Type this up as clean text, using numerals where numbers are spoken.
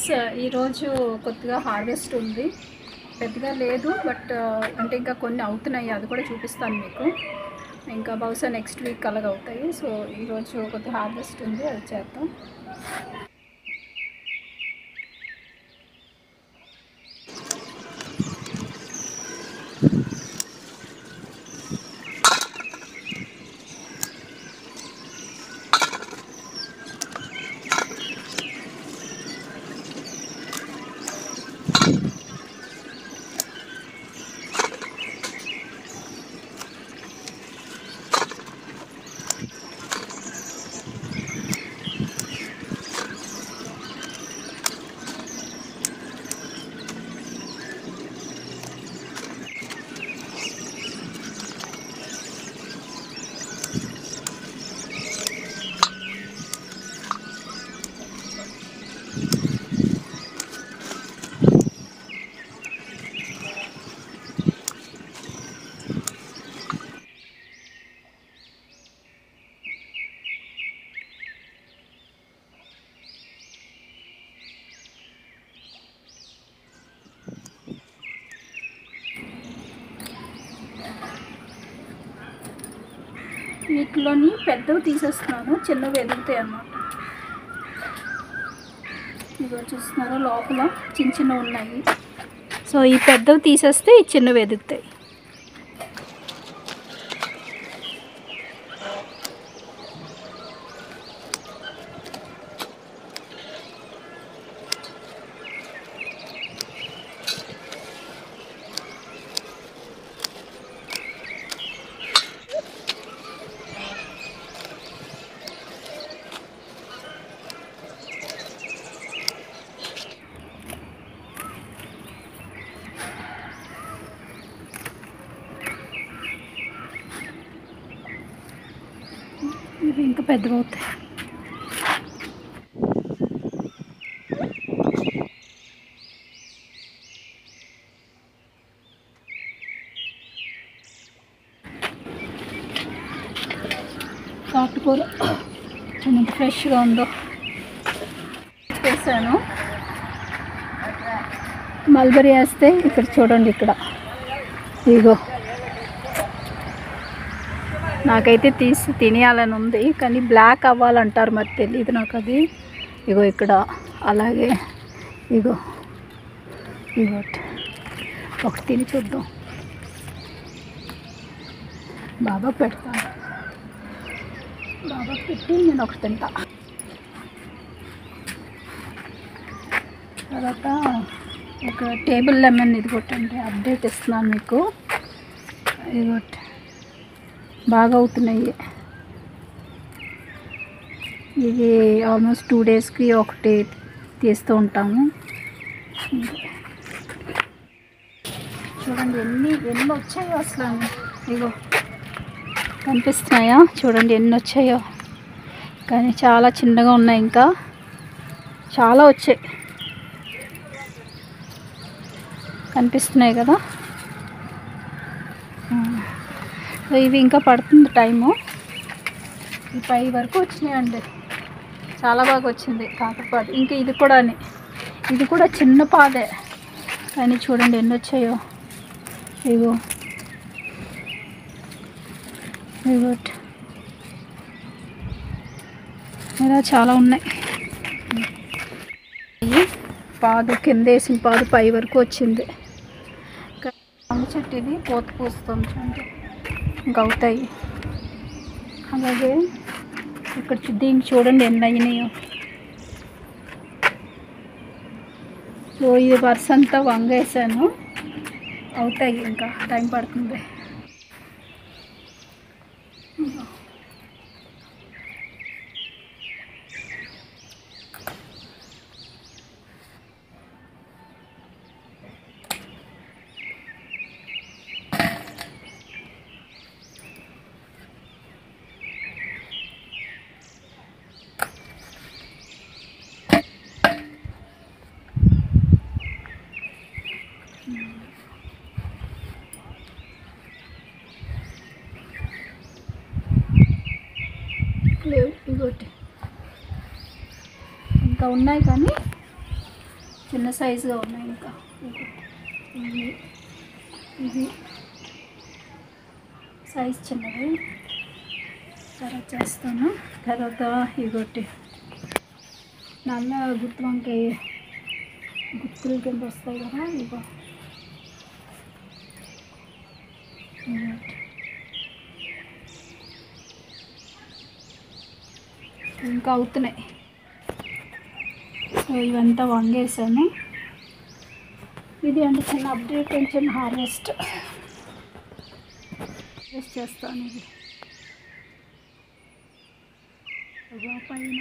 Friends, ఈరోజు కొద్దిగా harvest ఉంది. పెద్దగా లేదు, బట్ అంటే ఇంకా కొన్ని అవుతున్నాయి. అది కూడా చూపిస్తాను మీకు. ఇంకా బహుశా నెక్స్ట్ వీక్ అలాగ అవుతాయి. సో ఈరోజు కొద్దిగా హార్వెస్ట్ ఉంది, అది చేద్దాం. వీటిలోని పెద్దవి తీసేస్తున్నాను, చిన్నవి ఎదుగుతాయి అన్నమాట. ఇదిగో చూస్తున్నారా, లోపల చిన్న చిన్నవి ఉన్నాయి. సో ఈ పెద్దవి తీసేస్తే ఈ చిన్నవి ఎదుగుతాయి. ఇవి ఇంకా పెద్దగా అవుతాయి. తోటకూర ఎంత ఫ్రెష్గా ఉందో వేసాను. మల్బరీ వేస్తే ఇక్కడ చూడండి, ఇక్కడ ఇగో నాకైతే తీసి తినేయాలని ఉంది, కానీ బ్లాక్ అవ్వాలంటారు, మరి తెలియదు నాకు అది. ఇగో ఇక్కడ అలాగే ఇగో ఇగో ఒకటి తిని చూద్దాం. బాగా పెడతాను, బాగా పెట్టి నేను ఒకటి తింటా. తర్వాత ఒక టేబుల్ లెమన్ ఇది కొట్టండి, అప్డేట్ ఇస్తున్నాను మీకు. ఇది బాగా అవుతున్నాయి. ఇది ఆల్మోస్ట్ 2 డేస్కి ఒకటి తీస్తూ ఉంటాము. చూడండి ఎన్ని వచ్చాయో అసలు. ఇగో కనిపిస్తున్నాయా? చూడండి ఎన్ని వచ్చాయో, కానీ చాలా చిన్నగా ఉన్నాయి. ఇంకా చాలా వచ్చాయి, కనిపిస్తున్నాయి కదా. ఇవి ఇంకా పడుతుంది టైము. ఈ పై వరకు వచ్చినాయండి, చాలా బాగా వచ్చింది కాకరపాదు. ఇంకా ఇది కూడా చిన్న పాదే, కానీ చూడండి ఎన్ని వచ్చాయో. ఇగో ఇలా చాలా ఉన్నాయి. పాదు కింద వేసిన పాదు పై వరకు వచ్చింది. అమ్మ చెట్టు ఇది పూత పూస్తుంది, చూడండి ఇంకా అవుతాయి. అలాగే ఇక్కడ దీనికి చూడండి ఎన్ని అయినాయో. సో ఇది వరుస అంతా వంగేసాను, అవుతాయి, ఇంకా టైం పడుతుంది. లేవు, ఇంకోటి ఇంకా ఉన్నాయి, కానీ చిన్న సైజుగా ఉన్నాయి. ఇంకా ఇది ఇది సైజ్ చిన్నది. తర్వాత చేస్తాను. తర్వాత ఇగొట్టి నల్ల గుత్తి వంకాయ గుత్తుల కింద వస్తాయి కదా, ఇగో ఇంకా అవుతున్నాయి. సో ఇవంతా వంగేసాను. ఇది అంటే చిన్న అప్డేట్, చిన్న హార్వెస్ట్ చేస్తాను. ఇది పైన